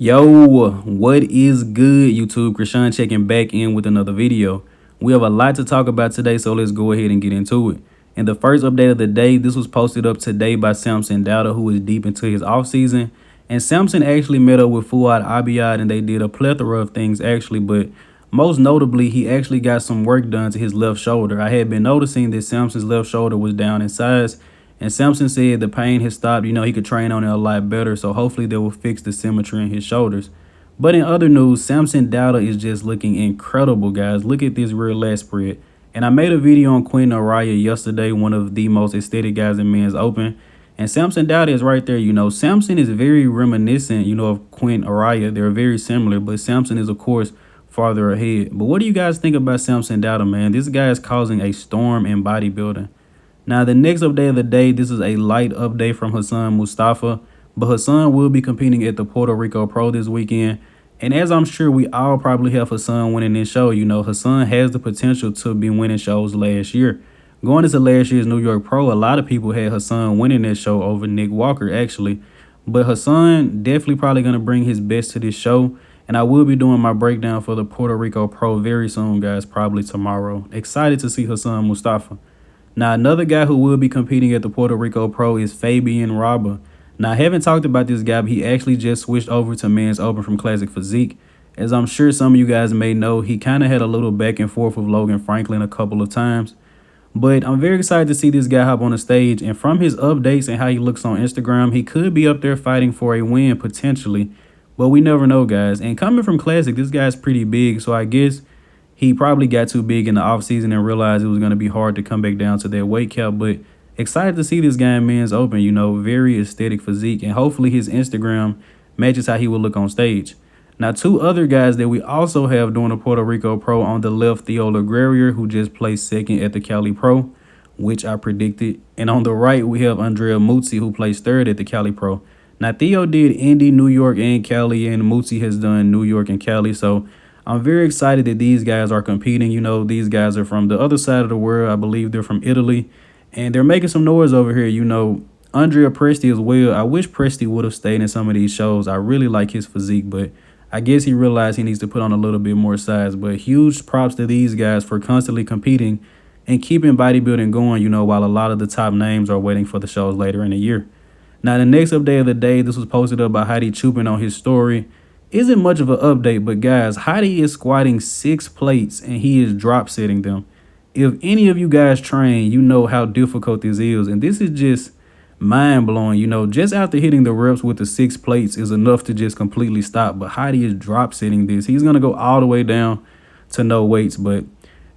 Yo, what is good, YouTube? Krishan checking back in with another video. We have a lot to talk about today, so let's go ahead and get into it. And the first update of the day, this was posted up today by Samson Dauda, who is deep into his offseason. And Samson actually met up with Fuad Abiyad, and they did a plethora of things actually, but most notably, he actually got some work done to his left shoulder. I had been noticing that Samson's left shoulder was down in size, and Samson said the pain has stopped. He could train on it a lot better, so hopefully they will fix the symmetry in his shoulders. But in other news, Samson Dauda is just looking incredible, guys. Look at this rear lat spread. And I made a video on Quintin Araya yesterday, one of the most aesthetic guys in men's open. And Samson Dauda is right there. Samson is very reminiscent, of Quintin Araya. They're very similar, but Samson is, of course, farther ahead. But what do you guys think about Samson Dauda, man? This guy is causing a storm in bodybuilding. Now, the next update of the day, this is a light update from Hassan Mustafa, but Hassan will be competing at the Puerto Rico Pro this weekend. And as I'm sure we all probably have Hassan winning this show, Hassan has the potential to be winning shows last year. Going into last year's New York Pro, a lot of people had Hassan winning that show over Nick Walker, actually. But Hassan definitely probably going to bring his best to this show. And I will be doing my breakdown for the Puerto Rico Pro very soon, guys, probably tomorrow. Excited to see Hassan Mustafa. Now, another guy who will be competing at the Puerto Rico Pro is Fabian Robbin. Now, I haven't talked about this guy, but he actually just switched over to Men's Open from Classic Physique. As I'm sure some of you guys may know, he kind of had a little back and forth with Logan Franklin a couple of times. But I'm very excited to see this guy hop on the stage. And from his updates and how he looks on Instagram, he could be up there fighting for a win potentially. But we never know, guys. And coming from Classic, this guy's pretty big, so I guess he probably got too big in the offseason and realized it was going to be hard to come back down to that weight cap. But excited to see this guy in Men's Open, very aesthetic physique. And hopefully his Instagram matches how he will look on stage. Now, two other guys that we also have doing the Puerto Rico Pro: on the left, Theologia, who just placed second at the Cali Pro, which I predicted. And on the right, we have Theologia Mutzi, who placed third at the Cali Pro. Now, Theo did Indy, New York, and Cali, and Mutzi has done New York and Cali. So I'm very excited that these guys are competing. These guys are from the other side of the world. I believe they're from Italy, and they're making some noise over here. Andrea Presti as well. I wish Presti would have stayed in some of these shows. I really like his physique, but I guess he realized he needs to put on a little bit more size. But huge props to these guys for constantly competing and keeping bodybuilding going, while a lot of the top names are waiting for the shows later in the year. Now, the next update of the day, this was posted up by Hadi Trooping on his story. Isn't much of an update, but guys, Hadi is squatting 6 plates and he is drop setting them. If any of you guys train, you know how difficult this is. And this is just mind blowing. Just after hitting the reps with the 6 plates is enough to just completely stop. But Hadi is drop setting this. He's going to go all the way down to no weights. But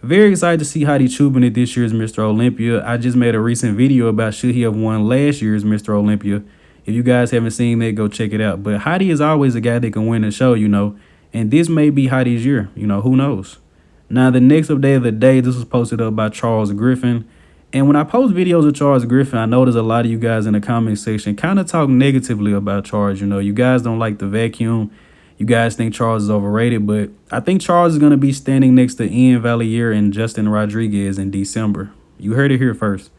very excited to see Hadi Trooping at this year's Mr. Olympia. I just made a recent video about should he have won last year's Mr. Olympia. If you guys haven't seen that, go check it out. But Hadi is always a guy that can win the show, and this may be Hadi's year. Who knows? Now, the next update of the day, this was posted up by Charles Griffin. And when I post videos of Charles Griffin, I notice a lot of you guys in the comment section kind of talk negatively about Charles. You guys don't like the vacuum. You guys think Charles is overrated, but I think Charles is going to be standing next to Ian Valier and Justin Rodriguez in December. You heard it here first.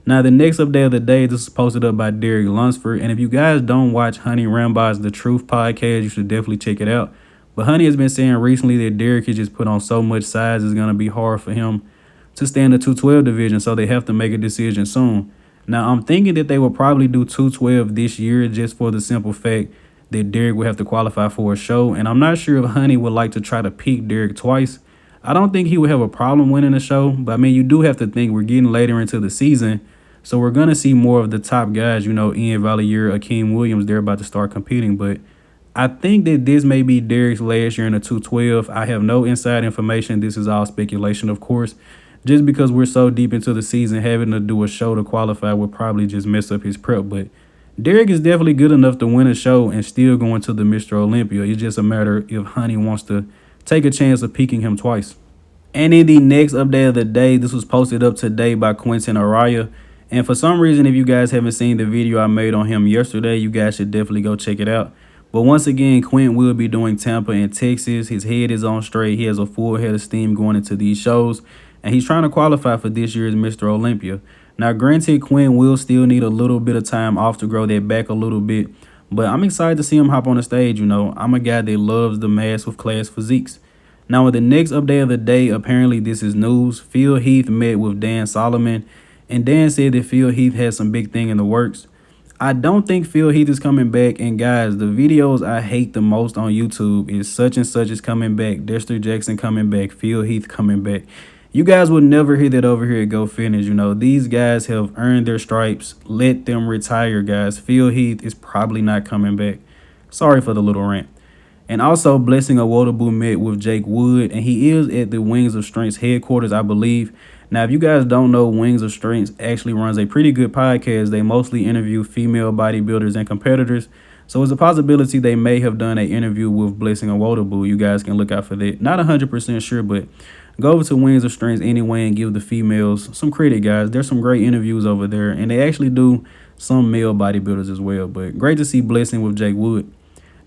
Now, the next update of the day, this is posted up by Lunsford. And if you guys don't watch Honey Rambaugh's The Truth podcast, you should definitely check it out. But Honey has been saying recently that Derek has just put on so much size, it's going to be hard for him to stay in the 212 division, so they have to make a decision soon. Now, I'm thinking that they will probably do 212 this year just for the simple fact that Derek will have to qualify for a show. And I'm not sure if Honey would like to try to peak Derek twice. I don't think he would have a problem winning the show, but I mean, you do have to think we're getting later into the season. So we're going to see more of the top guys, Ian Valier, Akeem Williams, they're about to start competing. But I think that this may be Derek's last year in the 212. I have no inside information. This is all speculation, of course. Just because we're so deep into the season, having to do a show to qualify would probably just mess up his prep. But Derek is definitely good enough to win a show and still going to the Mr. Olympia. It's just a matter if Honey wants to take a chance of peaking him twice. And in the next update of the day, this was posted up today by Quintin Araya. And for some reason, if you guys haven't seen the video I made on him yesterday, you guys should definitely go check it out. But once again, Quint will be doing Tampa and Texas. His head is on straight. He has a full head of steam going into these shows. And he's trying to qualify for this year's Mr. Olympia. Now, granted, Quint will still need a little bit of time off to grow that back a little bit. But I'm excited to see him hop on the stage. I'm a guy that loves the mass with class physiques. Now, with the next update of the day, apparently this is news. Phil Heath met with Dan Solomon, and Dan said that Phil Heath has some big thing in the works. I don't think Phil Heath is coming back. And guys, the videos I hate the most on YouTube is such and such is coming back, Dexter Jackson coming back, Phil Heath coming back. You guys will never hear that over here at Go Fitness. These guys have earned their stripes. Let them retire, guys. Phil Heath is probably not coming back. Sorry for the little rant. And also, Blessing Awodibu met with Jake Wood, and he is at the Wings of Strength's headquarters, I believe. Now, if you guys don't know, Wings of Strength actually runs a pretty good podcast. They mostly interview female bodybuilders and competitors. So it's a possibility they may have done an interview with Blessing Awodibu. You guys can look out for that. Not 100% sure, but go over to Wings of Strength anyway and give the females some credit, guys. There's some great interviews over there, and they actually do some male bodybuilders as well. But great to see Blessing with Jake Wood.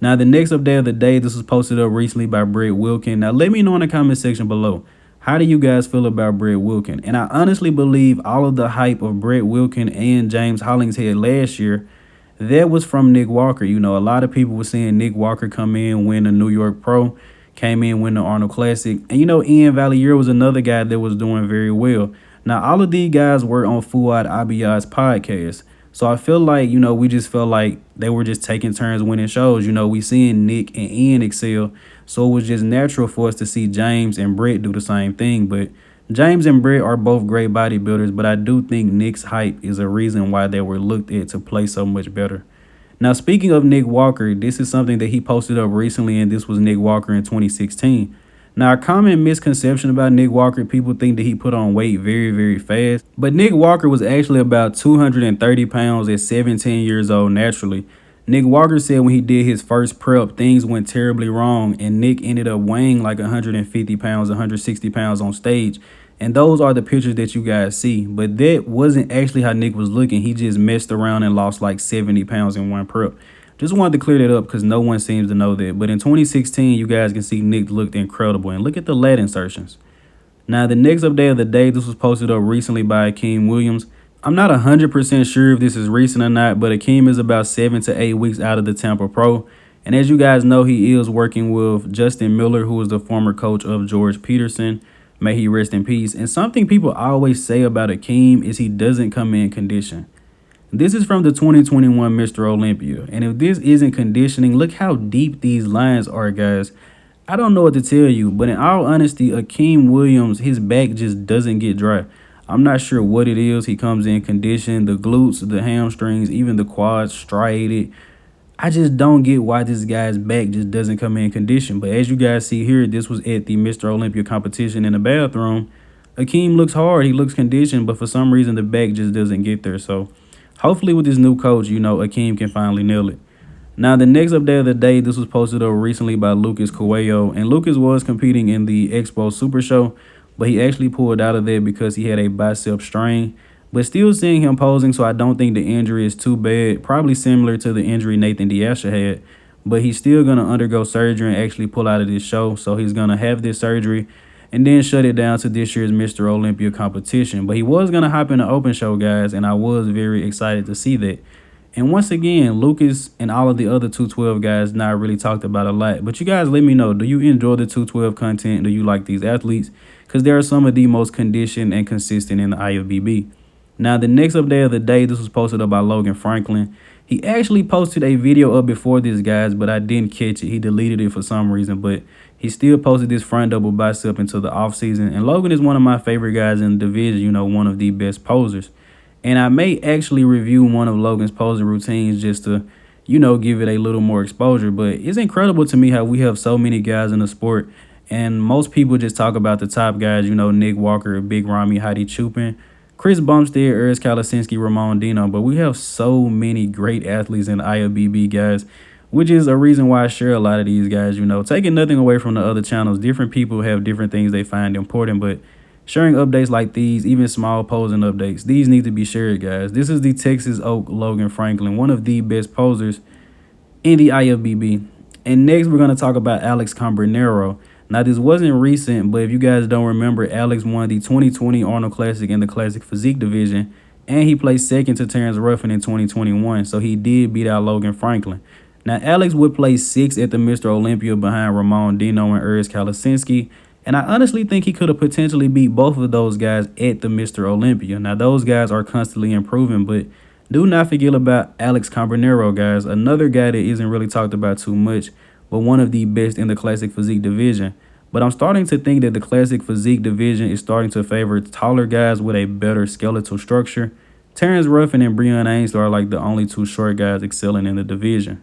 Now, the next update of the day, this was posted up recently by Brett Wilkin. Now, let me know in the comment section below, how do you guys feel about Brett Wilkin? And I honestly believe all of the hype of Brett Wilkin and James Hollingshead last year, that was from Nick Walker. A lot of people were saying Nick Walker come in, win the New York Pro, came in, win the Arnold Classic. And Ian Valier was another guy that was doing very well. Now, all of these guys were on Fuad Abiyah's podcast. So I feel like, we just felt like they were just taking turns winning shows. We seeing Nick and Ian excel. So it was just natural for us to see James and Brett do the same thing. But James and Brett are both great bodybuilders. But I do think Nick's hype is a reason why they were looked at to play so much better. Now, speaking of Nick Walker, this is something that he posted up recently. And this was Nick Walker in 2016. Now, a common misconception about Nick Walker, people think that he put on weight very, very fast. But Nick Walker was actually about 230 pounds at 17 years old naturally. Nick Walker said when he did his first prep, things went terribly wrong, and Nick ended up weighing like 150 pounds, 160 pounds on stage. And those are the pictures that you guys see. But that wasn't actually how Nick was looking. He just messed around and lost like 70 pounds in one prep. Just wanted to clear that up because no one seems to know that. But in 2016, you guys can see Nick looked incredible. And look at the lat insertions. Now, the next update of the day, this was posted up recently by Akeem Williams. I'm not 100% sure if this is recent or not, but Akeem is about 7 to 8 weeks out of the Tampa Pro. And as you guys know, he is working with Justin Miller, who is the former coach of George Peterson. May he rest in peace. And something people always say about Akeem is he doesn't come in condition. This is from the 2021 Mr. Olympia. And if this isn't conditioning, look how deep these lines are, guys. I don't know what to tell you, but in all honesty, Akeem Williams, his back just doesn't get dry. I'm not sure what it is. He comes in condition, the glutes, the hamstrings, even the quads striated. I just don't get why this guy's back just doesn't come in condition. But as you guys see here, this was at the Mr. Olympia competition in the bathroom. Akeem looks hard. He looks conditioned, but for some reason, the back just doesn't get there. So hopefully with this new coach, Akeem can finally nail it. Now, the next update of the day, this was posted up recently by Lucas Coeo. And Lucas was competing in the Expo Super Show, but he actually pulled out of there because he had a bicep strain. But still seeing him posing, so I don't think the injury is too bad. Probably similar to the injury Nathan Diasha had. But he's still going to undergo surgery and actually pull out of this show. So he's going to have this surgery and then shut it down to this year's Mr. Olympia competition. But he was going to hop in the open show, guys, and I was very excited to see that. And once again, Lucas and all of the other 212 guys not really talked about a lot. But you guys let me know, do you enjoy the 212 content? Do you like these athletes? Because they are some of the most conditioned and consistent in the IFBB. Now, the next update of the day, this was posted up by Logan Franklin. He actually posted a video up before this, guys, but I didn't catch it. He deleted it for some reason, but he still posted this front double bicep into the offseason. And Logan is one of my favorite guys in the division, one of the best posers. And I may actually review one of Logan's posing routines just to, give it a little more exposure. But it's incredible to me how we have so many guys in the sport. And most people just talk about the top guys, Nick Walker, Big Ramy, Hadi Trooping, Chris Bumstead, Urs Kalasinski, Ramon Dino. But we have so many great athletes in the IFBB, guys, which is a reason why I share a lot of these guys, taking nothing away from the other channels. Different people have different things they find important, but sharing updates like these, even small posing updates, these need to be shared, guys. This is the Texas Oak Logan Franklin, one of the best posers in the IFBB. And next, we're going to talk about Alex Cambronero. Now, this wasn't recent, but if you guys don't remember, Alex won the 2020 Arnold Classic in the Classic Physique division. and he placed second to Terrence Ruffin in 2021, so he did beat out Logan Franklin. Now, Alex would place 6th at the Mr. Olympia behind Ramon Dino and Urs Kalasinski, and I honestly think he could have potentially beat both of those guys at the Mr. Olympia. Now, those guys are constantly improving, but do not forget about Alex Cambronero, guys, another guy that isn't really talked about too much, but one of the best in the classic physique division. But I'm starting to think that the classic physique division is starting to favor taller guys with a better skeletal structure. Terrence Ruffin and Breon Ainsley are like the only two short guys excelling in the division.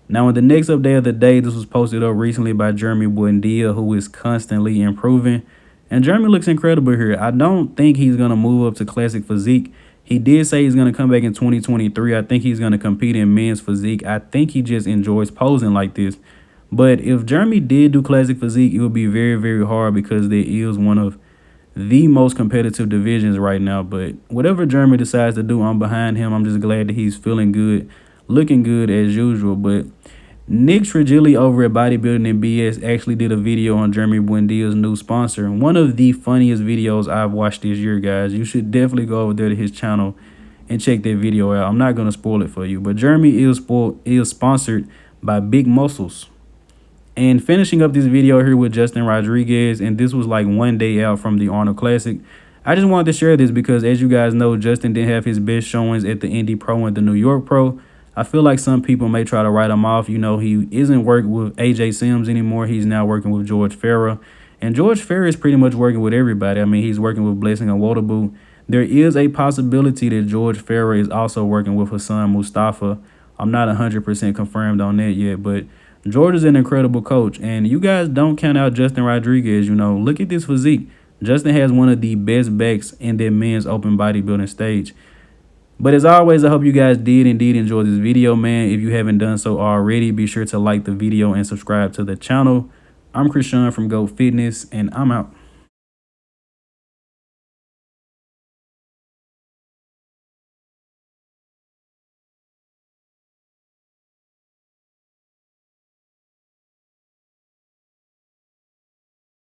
Now, in the next update of the day, this was posted up recently by Jeremy Buendia, who is constantly improving. And Jeremy looks incredible here. I don't think he's going to move up to classic physique. He did say he's going to come back in 2023. I think he's going to compete in men's physique. I think he just enjoys posing like this. But if Jeremy did do classic physique, it would be very, very hard because there is one of the most competitive divisions right now. But whatever Jeremy decides to do, I'm behind him. I'm just glad that he's feeling good, looking good as usual. But Nick Trigilli over at Bodybuilding and BS actually did a video on Jeremy Buendia's new sponsor. One of the funniest videos I've watched this year, guys. You should definitely go over there to his channel and check that video out. I'm not going to spoil it for you. But Jeremy is sponsored by Big Muscles. And finishing up this video here with Justin Rodriguez, and this was like one day out from the Arnold Classic. I just wanted to share this because, as you guys know, Justin didn't have his best showings at the Indy Pro and the New York Pro. I feel like some people may try to write him off. You know, he isn't working with AJ Sims anymore. He's now working with George Farah. And George Farah is pretty much working with everybody. I mean, he's working with Blessing Awodibu. There is a possibility that George Farah is also working with Hassan Mustafa. I'm not 100% confirmed on that yet, but George is an incredible coach, and you guys don't count out Justin Rodriguez. You know, look at this physique. Justin has one of the best backs in their men's open bodybuilding stage. But as always, I hope you guys did indeed enjoy this video, man. If you haven't done so already, be sure to like the video and subscribe to the channel. I'm Krishan from Go Fitness, and I'm out.